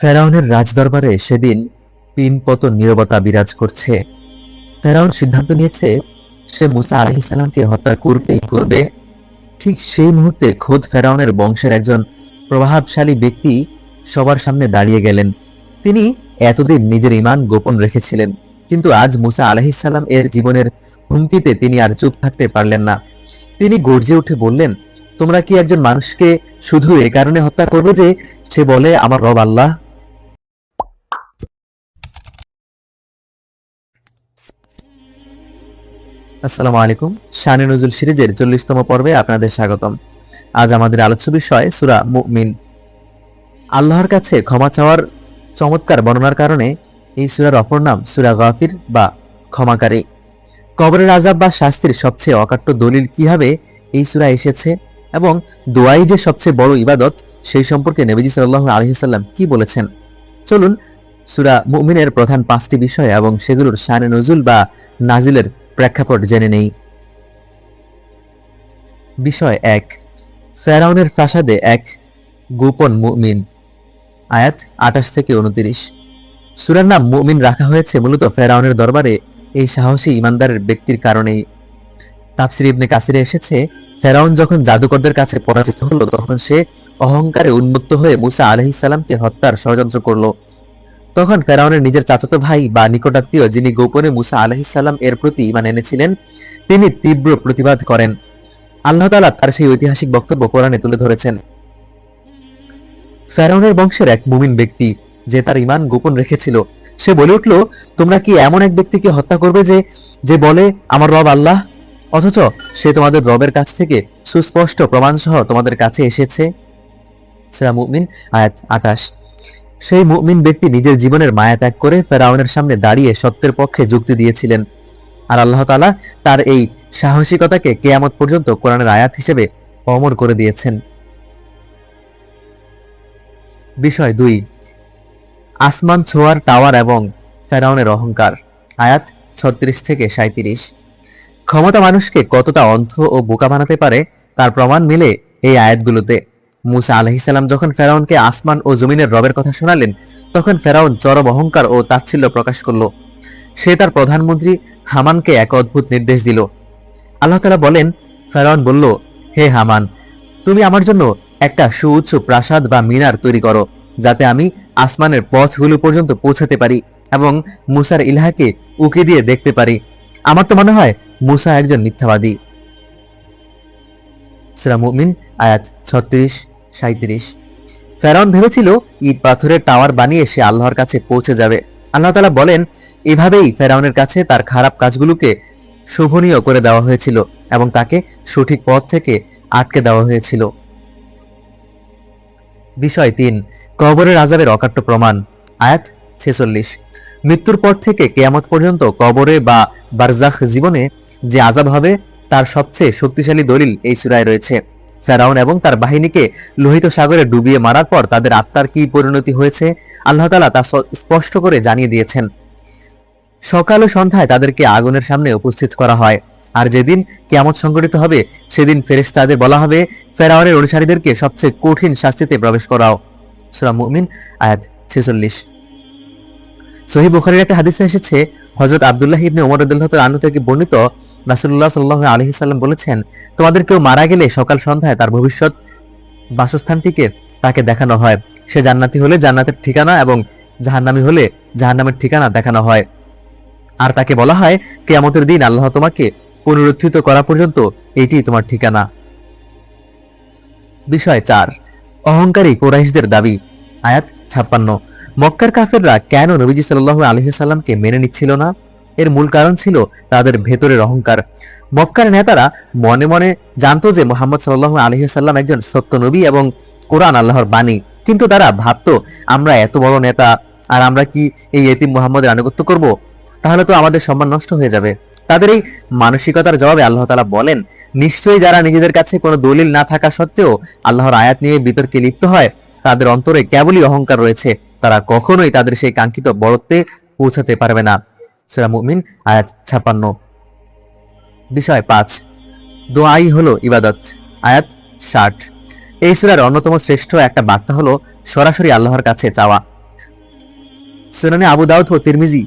ফেরাউনের রাজদরবারে সেদিন পিনপতন নীরবতা বিরাজ করছে। ফেরাউন সিদ্ধান্ত নিয়েছে সে মুসা আলাইহিস সালামকে হত্যা করবেই করবে। ঠিক সেই মুহূর্তে খোদ ফেরাউনের বংশের একজন প্রভাবশালী ব্যক্তি সবার সামনে দাঁড়িয়ে গেলেন। তিনি এতদিন নিজের ঈমান গোপন রেখেছিলেন, কিন্তু আজ মুসা আলাইহিস সালাম এর জীবনের হুমকিতে তিনি আর চুপ থাকতে পারলেন না। তিনি গর্জে উঠে বললেন, তোমরা কি একজন মানুষকে শুধু এ কারণে হত্যা করবে যে সে বলে আমার রব আল্লাহ? আসসালামু আলাইকুম। শানে নজুল সিরিজের 40তম পর্বে আপনাদের স্বাগতম। আজ আমাদের আলোচ্য বিষয় সূরা মুমিন। আল্লাহর কাছে ক্ষমা চাওয়ার চমৎকার বর্ণনার কারণে এই সূরার অপর নাম সূরা গাফির বা ক্ষমাকারী। কবরের আযাব বা শাস্তির সবচেয়ে অকাট্য দলিল কিভাবে এই সূরা এসেছে এবং দোয়াই যে সবচেয়ে বড় ইবাদত, সেই সম্পর্কে নবীজি সাল্লাল্লাহু আলাইহি ওয়াসাল্লাম কি বলেছেন, চলুন সূরা মুমিনের প্রধান 5টি বিষয় এবং সেগুলোর শানে নজুল বা নাজিলের প্রেক্ষাপট জেনে নেই। বিষয় 1, ফেরাউনের প্রাসাদে এক গোপন মুমিন। আয়াত 28 থেকে 29। সূরার নাম মুমিন রাখা হয়েছে মূলত ফেরাউনের দরবারে এই সাহসী ইমানদারের ব্যক্তির কারণেই। তাফসীর ইবনে কাসিরে এসেছে, ফেরাউন যখন জাদুকরদের কাছে পরাজিত হলো তখন সে অহংকারে উন্মত্ত হয়ে মুসা আলাইহিস সালামকে হত্যার ষড়যন্ত্র করল। তখন ফেরাউনের নিজের চাচাতো ভাই বা নিকটাত্মীয়, যিনি গোপনে মুসা আলাইহিস সালাম এর প্রতি ঈমান এনেছিলেন, তিনি তীব্র প্রতিবাদ করেন। আল্লাহ তাআলা তার সেই ঐতিহাসিক বক্তব্য কোরআনে তুলে ধরেছেন। ফেরাউনের বংশের এক মুমিন ব্যক্তি যে তার ঈমান গোপন রেখেছিল, সে বলে উঠল, তোমরা কি এমন এক ব্যক্তিকে হত্যা করবে যে বলে আমার রব আল্লাহ, অথচ সে তোমাদের রবের কাছ থেকে সুস্পষ্ট প্রমাণ সহ তোমাদের কাছে এসেছে? সূরা মুমিন আয়াত 28। সেই মুমিন ব্যক্তি নিজের জীবনের মায়া ত্যাগ করে ফেরাউনের সামনে দাঁড়িয়ে সত্যের পক্ষে যুক্তি দিয়েছিলেন, আর আল্লাহ তাআলা তার এই সাহসিকতাকে কিয়ামত পর্যন্ত কোরআনের আয়াত হিসেবে অমর করে দিয়েছেন। বিষয় 2, আসমান ছোঁয়ার টাওয়ার এবং ফেরাউনের অহংকার। আয়াত 36 থেকে 37। ক্ষমতা মানুষকে কতটা অন্ধ ও বোকা বানাতে পারে তার প্রমাণ মিলে এই আয়াতগুলোতে। মুসা আলাইহিস সালাম যখন ফেরাউনকে আসমান ও জমিনের রবের কথা শোনালেন, তখন ফেরাউন চরম অহংকার ও তাচ্ছিল্য প্রকাশ করল। সে তার প্রধানমন্ত্রী হামানকে এক অদ্ভুত নির্দেশ দিল। আল্লাহ তাআলা বলেন, ফেরাউন বলল, হে হামান, তুমি আমার জন্য একটা সুউচ্চ প্রাসাদ বা মিনার তৈরি করো, যাতে আমি আসমানের পথগুলো পর্যন্ত পৌঁছাতে পারি এবং মুসার ইলাহাকে উকি দিয়ে দেখতে পারি। আমার তো মনে হয় মুসা একজন মিথ্যাবাদী। সূরা মুমিন আয়াত 36-37। ফেরাউন ভেবেছিল ইট পাথরের টাওয়ার বানিয়ে সে আল্লাহর কাছে পৌঁছে যাবে। আল্লাহ তাআলা বলেন, এভাবেই ফেরাউনের কাছে তার খারাপ কাজগুলোকে শোভনীয় করে দেওয়া হয়েছিল এবং তাকে সঠিক পথ থেকে আটকে দেওয়া হয়েছিল। বিষয় 3, কবরের আযাবের অকাট্য প্রমাণ। আয়াত 46। মৃত্যুর পর থেকে কিয়ামত পর্যন্ত কবরে বা বারজাখ জীবনে যে আযাব হবে তার সবচেয়ে শক্তিশালী দলিল এই সূরায় রয়েছে। ফেরাউন এবং তার বাহিনীকে লোহিত সাগরে ডুবিয়ে মারার পর তাদের আত্মার কি পরিণতি হয়েছে আল্লাহ তাআলা তা স্পষ্ট করে জানিয়ে দিয়েছেন। সকাল ও সন্ধ্যায় তাদেরকে আগুনের সামনে উপস্থিত করা হয়, আর যেদিন কিয়ামত সংঘটিত হবে সেদিন ফেরেশতাদের বলা হবে, ফেরাউনের অনুসারীদেরকে সবচেয়ে কঠিন শাস্তিতে প্রবেশ করাও। সূরা মুমিন আয়াত 46। সহিহ বুখারীর একটা হাদিসে এসেছে, হযরত আব্দুল্লাহ ইবনে ওমর রাদিয়াল্লাহু তাআলা আনহু থেকে বর্ণিত, রাসূলুল্লাহ সাল্লাল্লাহু আলাইহি ওয়াসাল্লাম বলেছেন, তোমাদের কেউ মারা গেলে সকাল সন্ধ্যায় তার ভবিষ্যৎ বাসস্থানটিকে তাকে দেখানো হয়। সে জান্নাতি হলে জান্নাতের ঠিকানা এবং জাহান্নামী হলে জাহান্নামের ঠিকানা দেখানো হয়, আর তাকে বলা হয়, কিয়ামতের দিন আল্লাহ তোমাকে পুনরুত্থিত করা পর্যন্ত এইটি তোমার ঠিকানা। বিষয় 4, অহংকারী কুরাইশদের দাবি। আয়াত 56। মক্কার কাফেররা কেন নবীজি সাল্লাল্লাহু আলাইহি ওয়াসাল্লামকে মেনে নিচ্ছিল না? এর মূল কারণ ছিল তাদের ভেতরের অহংকার। মক্কার নেতারা মনে মনে জানতো যে মুহাম্মদ সাল্লাল্লাহু আলাইহি ওয়াসাল্লাম একজন সত্য নবী এবং কোরআন আল্লাহর বাণী, কিন্তু তারা ভাবতো, আমরা এত বড় নেতা আর আমরা কি এই এতিম মুহাম্মদের আনুগত্য করব? তাহলে তো আমাদের সম্মান নষ্ট হয়ে যাবে। তাদের এই মানসিকতার জবাবে আল্লাহ তাআলা বলেন, নিশ্চয়ই যারা নিজেদের কাছে কোনো দলিল না থাকা সত্ত্বেও আল্লাহর আয়াত নিয়ে বিতর্কে লিপ্ত হয়, তাদের অন্তরে কেবলই অহংকার রয়েছে, তারা কখনোই তাদের সেই কাঙ্ক্ষিত বড়ত্বে পৌঁছাতে পারবে না। সূরা মুমিন আয়াত 56। বিষয় 5, দোয়াই হলো ইবাদত। আয়াত 60। এই সূরার অন্যতম শ্রেষ্ঠ একটা বার্তা হলো সরাসরি আল্লাহর কাছে চাওয়া। সুনানে আবু দাউদ ও তিরমিজি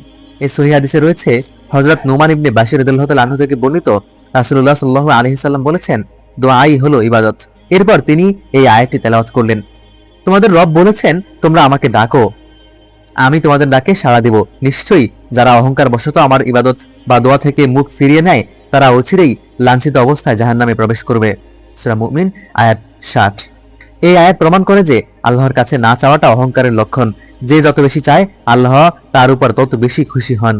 এই সহিহ হাদিসে রয়েছে, হযরত নোমান ইবনে বাশির রাদিয়াল্লাহু তাআলা আনহু থেকে বর্ণিত, রাসূলুল্লাহ সাল্লাল্লাহু আলাইহি সাল্লাম বলেছেন, দোয়াই হলো ইবাদত। এরপর তিনি এই আয়াতটি তেলাওয়াত করলেন, তোমাদের রব বলেছেন, তোমরা আমাকে ডাকো, আমি তোমাদের ডাকে সাড়া দিব। নিশ্চয়ই যারা অহংকার বশত আমার ইবাদত বা দোয়া থেকে মুখ ফিরিয়ে নেয়, তারা অচিরেই লাঞ্ছিত অবস্থায় জাহান্নামে প্রবেশ করবে। সূরা মুমিন আয়াত 60। এই আয়াত প্রমাণ করে যে আল্লাহর কাছে না চাওয়াটা অহংকারের লক্ষণ। যে যত বেশি চায়, আল্লাহ তার উপর তত বেশি খুশি হন।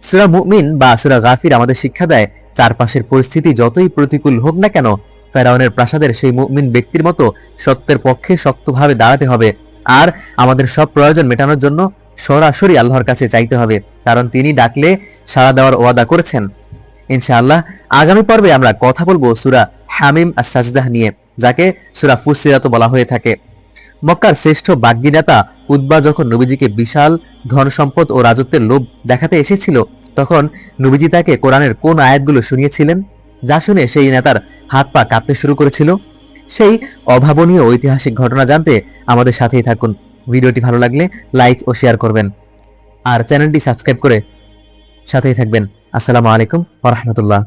সূরা মুমিন বা সূরা গাফির আমাদের শিক্ষা দেয়, চারপাশের পরিস্থিতি যতই প্রতিকূল হোক না কেন, ফেরাউনের প্রাসাদের সেই মুমিন ব্যক্তির মতো সত্যের পক্ষে শক্তভাবে দাঁড়াতে হবে। আর আমাদের সব প্রয়োজন মেটানোর জন্য সরাসরি আল্লাহর কাছে চাইতে হবে, কারণ তিনি ডাকলে সাড়া দেওয়ার ওয়াদা করেছেন। ইনশাআল্লাহ আগামী পর্বে আমরা কথা বলবো সূরা হামিম আস-সাজদাহ নিয়ে, যাকে সূরা ফুসসিলাত বলা হয়ে থাকে। মক্কার শ্রেষ্ঠ বাগ্মী নেতা উতবা যখন নবীজিকে বিশাল ধন সম্পদ ও রাজত্বের লোভ দেখাতে এসেছিল, তখন নবীজি তাকে কোরআনের কোন আয়াতগুলো শুনিয়েছিলেন, যা শুনে সেই নেতার হাত পা কাঁপতে শুরু করেছিল? সেই অভাবনীয় ঐতিহাসিক ঘটনা জানতে আমাদের সাথেই থাকুন। ভিডিওটি ভালো লাগলে লাইক ও শেয়ার করবেন, আর চ্যানেলটি সাবস্ক্রাইব করে সাথেই থাকবেন। আসসালামু আলাইকুম ওয়া রাহমাতুল্লাহ।